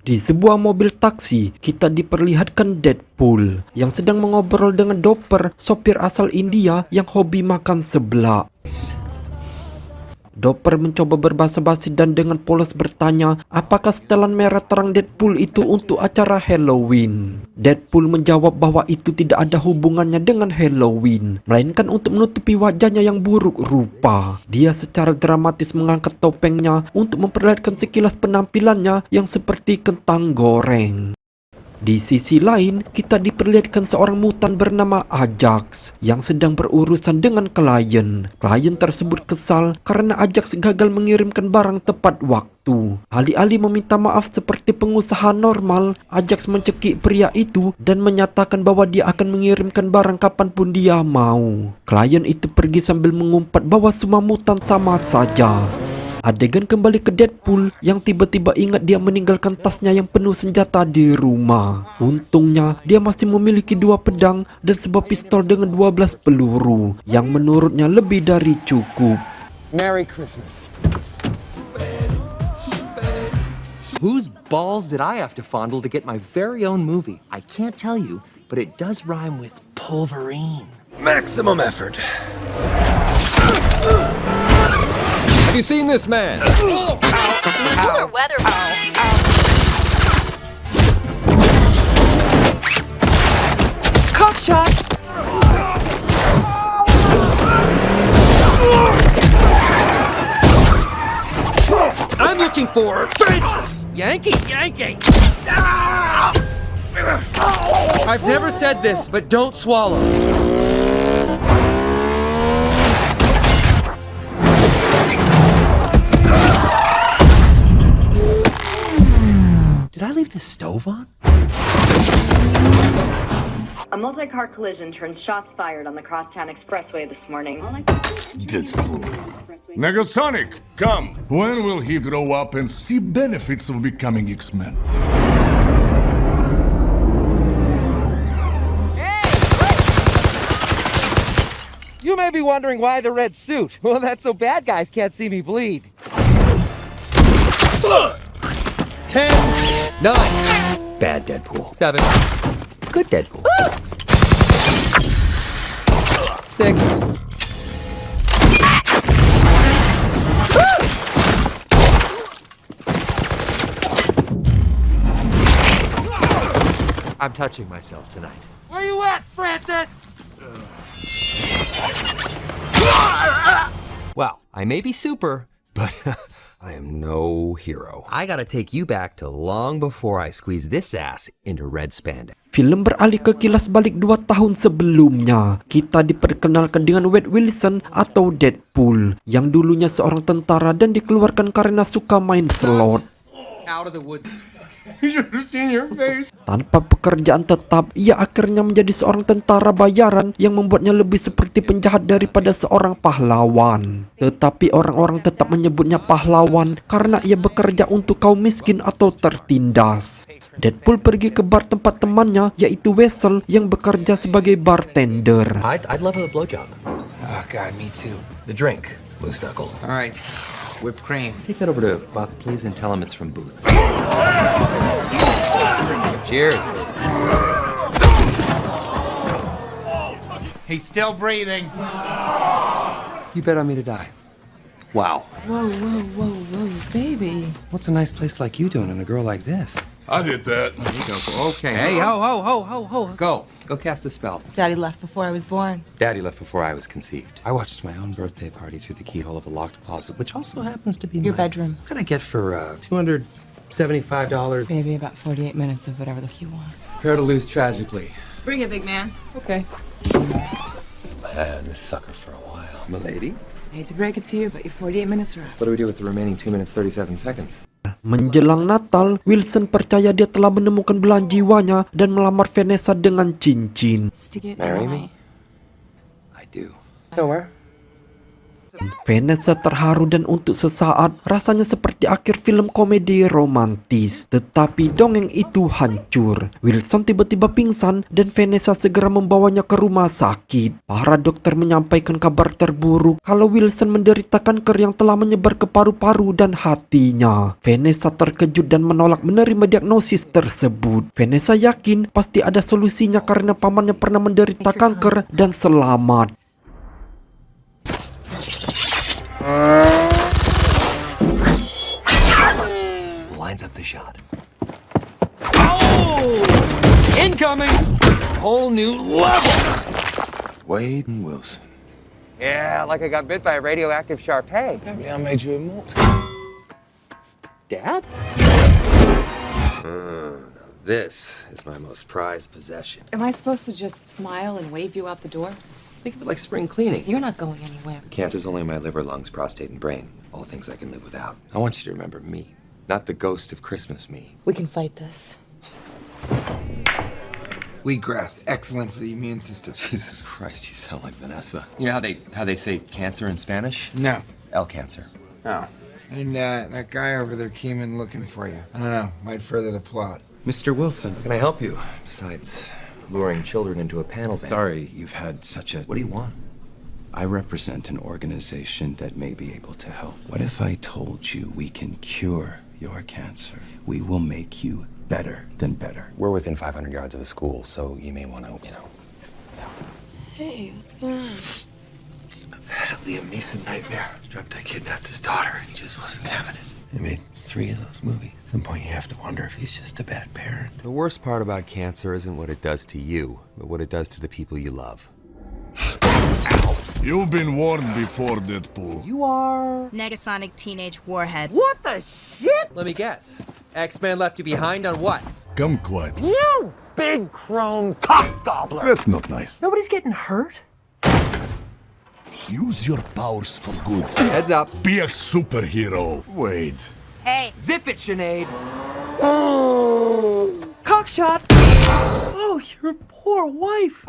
Di sebuah mobil taksi, kita diperlihatkan Deadpool yang sedang mengobrol dengan Dopper, sopir asal India yang hobi makan seblak. Dopper mencoba berbasa-basi dan dengan polos bertanya, apakah setelan merah terang Deadpool itu untuk acara Halloween? Deadpool menjawab bahwa itu tidak ada hubungannya dengan Halloween, melainkan untuk menutupi wajahnya yang buruk rupa. Dia secara dramatis mengangkat topengnya untuk memperlihatkan sekilas penampilannya yang seperti kentang goreng. Di sisi lain, kita diperlihatkan seorang mutan bernama Ajax yang sedang berurusan dengan klien. Klien tersebut kesal karena Ajax gagal mengirimkan barang tepat waktu. Alih-alih meminta maaf seperti pengusaha normal, Ajax mencekik pria itu dan menyatakan bahwa dia akan mengirimkan barang kapanpun dia mau. Klien itu pergi sambil mengumpat bahwa semua mutan sama saja. Adegan kembali ke Deadpool yang tiba-tiba ingat dia meninggalkan tasnya yang penuh senjata di rumah. Untungnya dia masih memiliki 2 pedang dan sebuah pistol dengan 12 peluru yang menurutnya lebih dari cukup. Merry Christmas. Whose balls did I have to fondle to get my very own movie? I can't tell you, but it does rhyme with pulverine. Maximum effort. Have you seen this man? Cooler weather. Cockshot! I'm looking for Francis. Yankee! I've never said this, but don't swallow. Did I leave the stove on? A multi-car collision turns shots fired on the Crosstown Expressway this morning. Deadpool. Negasonic, come! When will he grow up and see benefits of becoming X-Men? You may be wondering why the red suit. Well, that's so bad guys can't see me bleed. 10, 9, Bad Deadpool. 7, Good Deadpool. 6. I'm touching myself tonight. Where you at, Francis? Well, I may be super, but I am no hero. I gotta take you back to long before I squeeze this ass into red spandex. Film beralih ke kilas balik 2 tahun sebelumnya. Kita diperkenalkan dengan Wade Wilson atau Deadpool yang dulunya seorang tentara dan dikeluarkan karena suka main slot. Out of the woods. You should have seen your face. Tanpa pekerjaan tetap, ia akhirnya menjadi seorang tentara bayaran yang membuatnya lebih seperti penjahat daripada seorang pahlawan. Tetapi orang-orang tetap menyebutnya pahlawan karena ia bekerja untuk kaum miskin atau tertindas. Deadpool pergi ke bar tempat temannya, yaitu Weasel yang bekerja sebagai bartender. I'd love a blowjob. Oh God, me too. The drink, Moose Knuckle. All right, whipped cream. Take that over to Buck, please, and tell him it's from Booth. Cheers. He's still breathing. You bet on me to die. Wow. Whoa, baby. What's a nice place like you doing and a girl like this? I did that. Okay. Hey, ho. Go cast a spell. Daddy left before I was born. Daddy left before I was conceived. I watched my own birthday party through the keyhole of a locked closet, which also happens to be Your my bedroom. What can I get for $275? Baby, about 48 minutes of whatever the f you want. Prepare to lose tragically. Bring it, big man. Okay. I had this sucker for a while. Milady? I hate to break it to you, but your 48 minutes are up. What do we do with the remaining 2 minutes 37 seconds? Menjelang Natal, Wilson percaya dia telah menemukan belahan jiwanya dan melamar Vanessa dengan cincin. Stick it Marry in me? I do. Nowhere. Vanessa terharu dan untuk sesaat rasanya seperti akhir film komedi romantis. Tetapi dongeng itu hancur. Wilson tiba-tiba pingsan dan Vanessa segera membawanya ke rumah sakit. Para dokter menyampaikan kabar terburuk kalau Wilson menderita kanker yang telah menyebar ke paru-paru dan hatinya. Vanessa terkejut dan menolak menerima diagnosis tersebut. Vanessa yakin pasti ada solusinya karena pamannya pernah menderita kanker dan selamat. Lines up the shot. Oh! Incoming! Whole new level! Wade and Wilson. Yeah, like I got bit by a radioactive Shar-Pei. Maybe I made you immortal. Dad? This is my most prized possession. Am I supposed to just smile and wave you out the door? Think of it like spring cleaning. You're not going anywhere. Cancer's only in my liver, lungs, prostate, and brain. All things I can live without. I want you to remember me, not the ghost of Christmas me. We can fight this. Wheatgrass, excellent for the immune system. Jesus Christ, you sound like Vanessa. You know how they say cancer in Spanish? No. El cancer. Oh. And that guy over there came in looking for you. I don't know, might further the plot. Mr. Wilson. Can I help you? Besides luring children into a panel van. Sorry you've had such a... What do you want? I represent an organization that may be able to help. What if I told you we can cure your cancer? We will make you better than better. We're within 500 yards of a school, so you may want to, Hey, what's going on? I had a Liam Neeson nightmare. Dreamt I kidnapped his daughter. He just wasn't having it. He made 3 of those movies. At some point, you have to wonder if he's just a bad parent. The worst part about cancer isn't what it does to you, but what it does to the people you love. You've been warned before, Deadpool. You are... Negasonic Teenage Warhead. What the shit? Let me guess. X-Men left you behind on what? Come quiet. You big chrome cock gobbler! That's not nice. Nobody's getting hurt. Use your powers for good. Heads up. Be a superhero. Wait. Hey, Zip it, Sinead. Cock shot. Oh, your poor wife.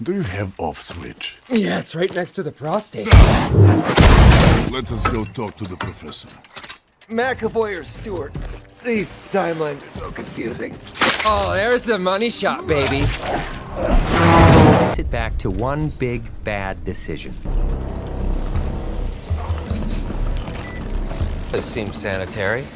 Do you have off switch? Yeah, it's right next to the prostate. Let us go talk to the professor. McAvoy or Stewart? These timelines are so confusing. Oh, there's the money shot, baby. It back to one big bad decision. This seems sanitary.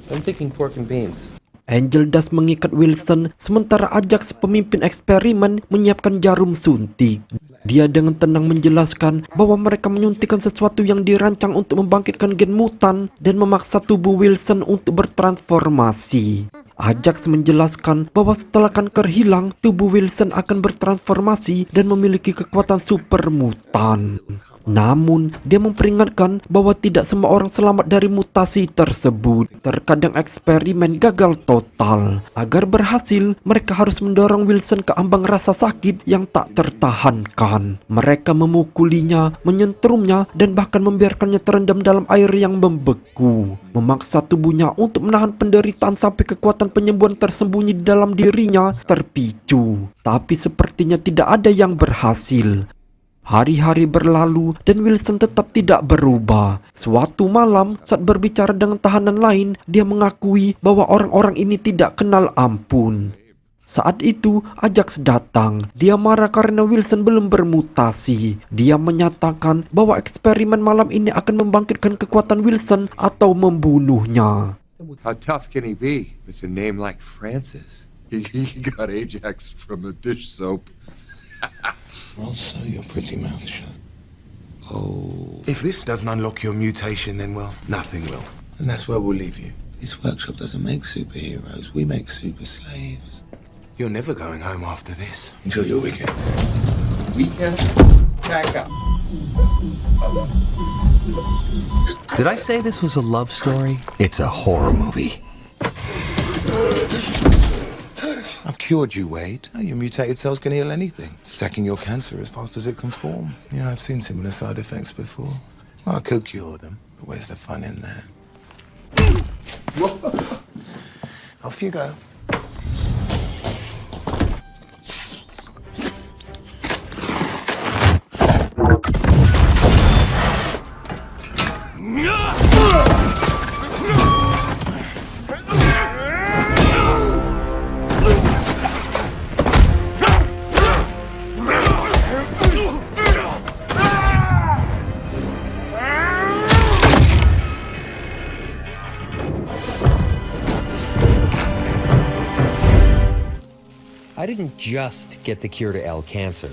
I'm thinking pork and beans. Angel Dust mengikat Wilson, sementara Ajax pemimpin eksperimen menyiapkan jarum suntik. Dia dengan tenang menjelaskan bahwa mereka menyuntikkan sesuatu yang dirancang untuk membangkitkan gen mutan dan memaksa tubuh Wilson untuk bertransformasi. Ajax menjelaskan bahwa setelah kanker hilang, tubuh Wilson akan bertransformasi dan memiliki kekuatan super mutan. Namun, dia memperingatkan bahwa tidak semua orang selamat dari mutasi tersebut. Terkadang eksperimen gagal total. Agar berhasil, mereka harus mendorong Wilson ke ambang rasa sakit yang tak tertahankan. Mereka memukulinya, menyentrumnya, dan bahkan membiarkannya terendam dalam air yang membeku. Memaksa tubuhnya untuk menahan penderitaan sampai kekuatan penyembuhan tersembunyi di dalam dirinya terpicu. Tapi sepertinya tidak ada yang berhasil. Hari-hari berlalu dan Wilson tetap tidak berubah. Suatu malam saat berbicara dengan tahanan lain, dia mengakui bahwa orang-orang ini tidak kenal ampun. Saat itu Ajax datang. Dia marah karena Wilson belum bermutasi. Dia menyatakan bahwa eksperimen malam ini akan membangkitkan kekuatan Wilson atau membunuhnya. How tough can he be with a name like Francis? He got Ajax from a dish soap. I'll sew your pretty mouth shut. Oh. If this doesn't unlock your mutation, then, well, nothing will. And that's where we'll leave you. This workshop doesn't make superheroes. We make super slaves. You're never going home after this. Enjoy your weekend. Weekend? Back up. Did I say this was a love story? It's a horror movie. I've cured you, Wade. Your mutated cells can heal anything. It's attacking your cancer as fast as it can form. Yeah, I've seen similar side effects before. Well, I could cure them, but where's the fun in that? Off you go. I didn't just get the cure to L cancer.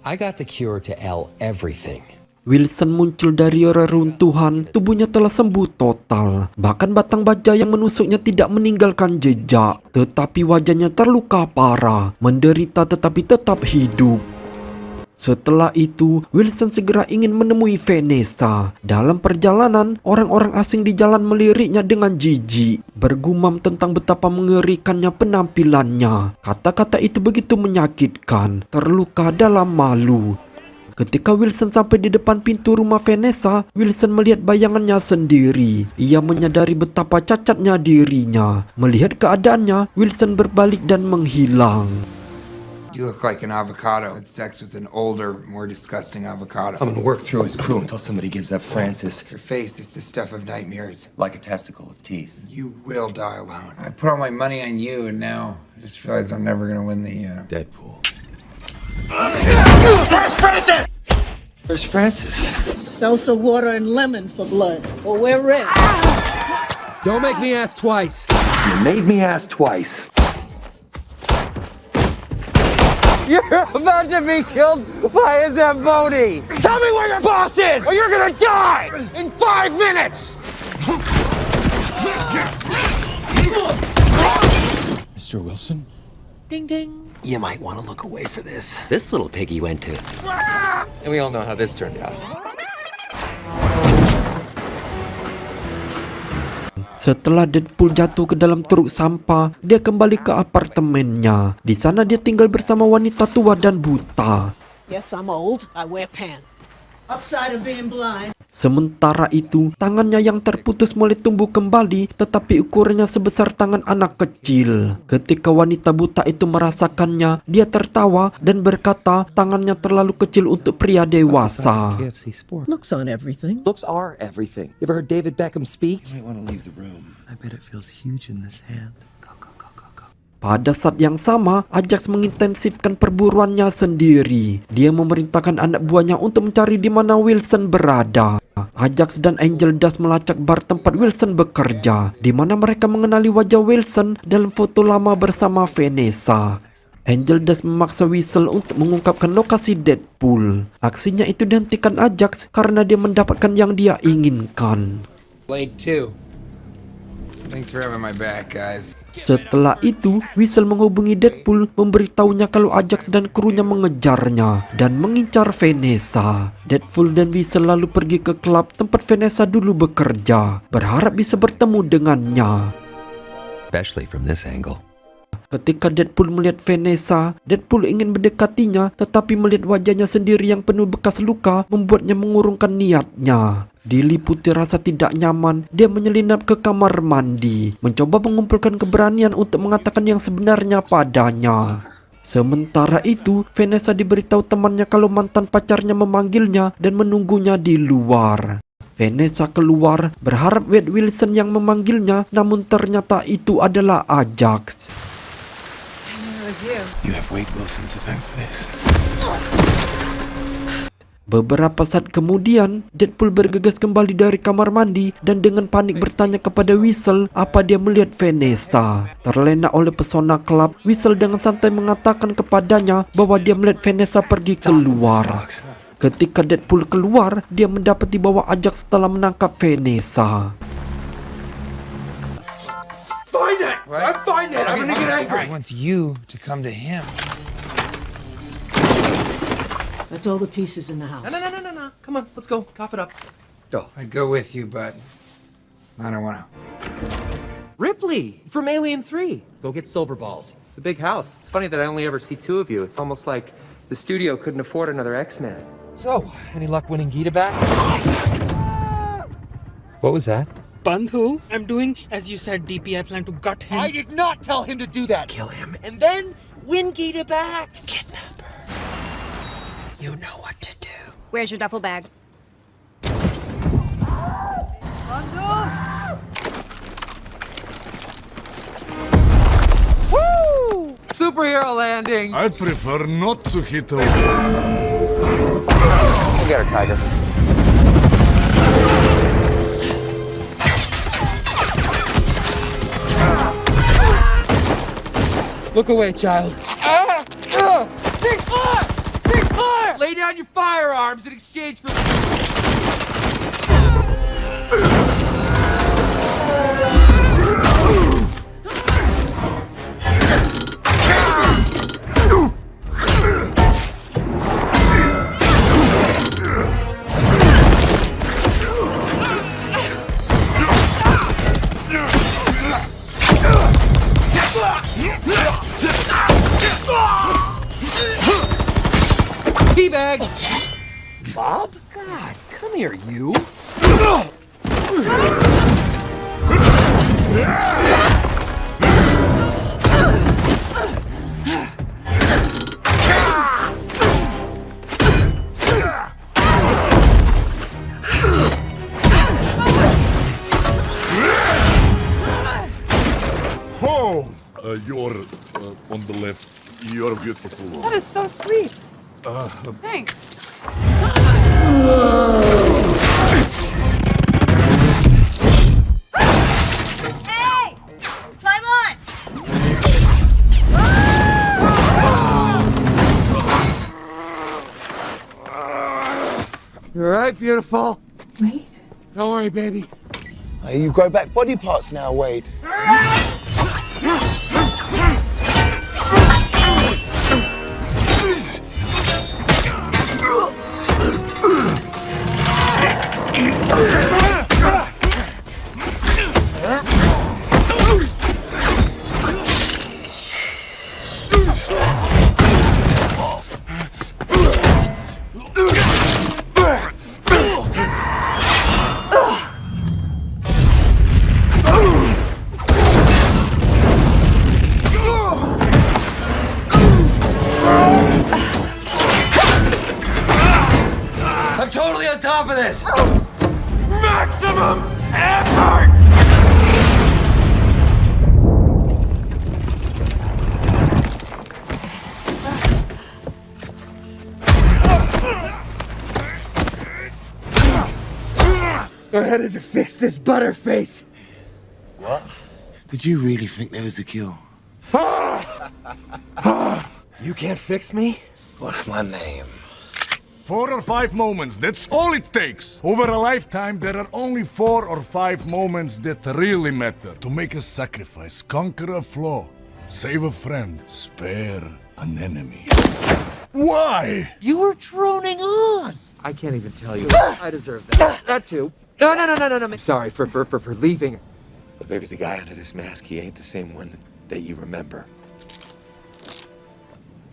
I got the cure to L everything. Wilson muncul dari reruntuhan, tubuhnya telah sembuh total. Bahkan batang baja yang menusuknya tidak meninggalkan jejak, tetapi wajahnya terluka parah, menderita tetapi tetap hidup. Setelah itu, Wilson segera ingin menemui Vanessa. Dalam perjalanan, orang-orang asing di jalan meliriknya dengan jijik, bergumam tentang betapa mengerikannya penampilannya. Kata-kata itu begitu menyakitkan, terluka dalam malu. Ketika Wilson sampai di depan pintu rumah Vanessa, Wilson melihat bayangannya sendiri. Ia menyadari betapa cacatnya dirinya. Melihat keadaannya, Wilson berbalik dan menghilang. You look like an avocado. Had sex with an older, more disgusting avocado. I'm gonna work through his crew until somebody gives up Francis. Your face is the stuff of nightmares. Like a testicle with teeth. You will die alone. I put all my money on you, and now I just realized I'm never gonna win the, Deadpool. Where's Francis? Salsa water and lemon for blood. Or we're red. Don't make me ask twice. You made me ask twice. You're about to be killed by a Zamboni! Tell me where your boss is, or you're gonna die in 5 minutes! Mr. Wilson? Ding ding. You might want to look away for this. This little piggy went to... And we all know how this turned out. Setelah Deadpool jatuh ke dalam truk sampah, dia kembali ke apartemennya. Di sana dia tinggal bersama wanita tua dan buta. Yes, I'm old. I wear pants. Upside of being blind. Sementara itu, tangannya yang terputus mulai tumbuh kembali, tetapi ukurannya sebesar tangan anak kecil. Ketika wanita buta itu merasakannya, dia tertawa dan berkata tangannya terlalu kecil untuk pria dewasa. KFC Sport. Looks on everything. Looks are everything. You ever heard David Beckham speak? You might want to leave the room. I bet it feels huge in this hand. Pada saat yang sama, Ajax mengintensifkan perburuannya sendiri. Dia memerintahkan anak buahnya untuk mencari di mana Wilson berada. Ajax dan Angel Dust melacak bar tempat Wilson bekerja, di mana mereka mengenali wajah Wilson dalam foto lama bersama Vanessa. Angel Dust memaksa Whistle untuk mengungkapkan lokasi Deadpool. Aksinya itu dihentikan Ajax karena dia mendapatkan yang dia inginkan. Blade 2. Thanks for having my back, guys. Setelah itu, Whistle menghubungi Deadpool, memberitahunya kalau Ajax dan krunya mengejarnya dan mengincar Vanessa. Deadpool dan Whistle lalu pergi ke klub tempat Vanessa dulu bekerja, berharap bisa bertemu dengannya. Especially from this angle. Ketika Deadpool melihat Vanessa, Deadpool ingin mendekatinya, tetapi melihat wajahnya sendiri yang penuh bekas luka membuatnya mengurungkan niatnya. Diliputi rasa tidak nyaman, dia menyelinap ke kamar mandi, mencoba mengumpulkan keberanian untuk mengatakan yang sebenarnya padanya. Sementara itu, Vanessa diberitahu temannya kalau mantan pacarnya memanggilnya dan menunggunya di luar. Vanessa keluar, berharap Wade Wilson yang memanggilnya, namun ternyata itu adalah Ajax. You have Wade Wilson to thank for this. Beberapa saat kemudian, Deadpool bergegas kembali dari kamar mandi dan dengan panik bertanya kepada Whistle apa dia melihat Vanessa. Terlena oleh pesona klub, Whistle dengan santai mengatakan kepadanya bahwa dia melihat Vanessa pergi keluar. Ketika Deadpool keluar, dia mendapati bahwa Ajax telah menangkap Vanessa. Find it! I'm find it! I'm gonna get angry! He wants you to come to him. That's all the pieces in the house. No. Come on, let's go. Cough it up. Go. I'd go with you, but I don't wanna. Ripley from Alien 3. Go get silver balls. It's a big house. It's funny that I only ever see 2 of you. It's almost like the studio couldn't afford another X-Man. So, any luck winning Gita back? What was that? Bandhu, I'm doing as you said, DP. I plan to gut him. I did not tell him to do that. Kill him and then win Gita back. Kidnap her. You know what to do. Where's your duffel bag? Woo! Superhero landing. I prefer not to hit a... We got her, Tiger. Look away, child. arms in exchange for... Teabag! Bob? God, come here, you. Oh, you're on the left. You're beautiful. That is so sweet. Thanks. Hey! Climb on! You alright, beautiful? Wait. Don't worry, baby. Hey, you grow back body parts now, Wade. I'm totally on top of this! Maximum effort! I had to fix this butterface. What? Did you really think there was a cure? You can't fix me? What's my name? 4 or 5 moments, that's all it takes. Over a lifetime, there are only 4 or 5 moments that really matter. To make a sacrifice, conquer a flaw, save a friend, spare an enemy. Why? You were droning on. I can't even tell you. I deserve that. That too. No. Sorry for leaving. But maybe the guy under this mask, he ain't the same one that you remember.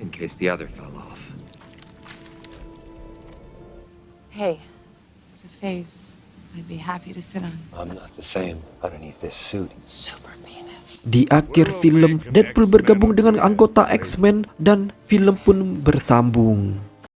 In case the other fell off. Hey, it's a face I'd be happy to sit on. I'm not the same underneath this suit. Super penis. Di akhir film, Deadpool bergabung dengan anggota X-Men dan film pun bersambung.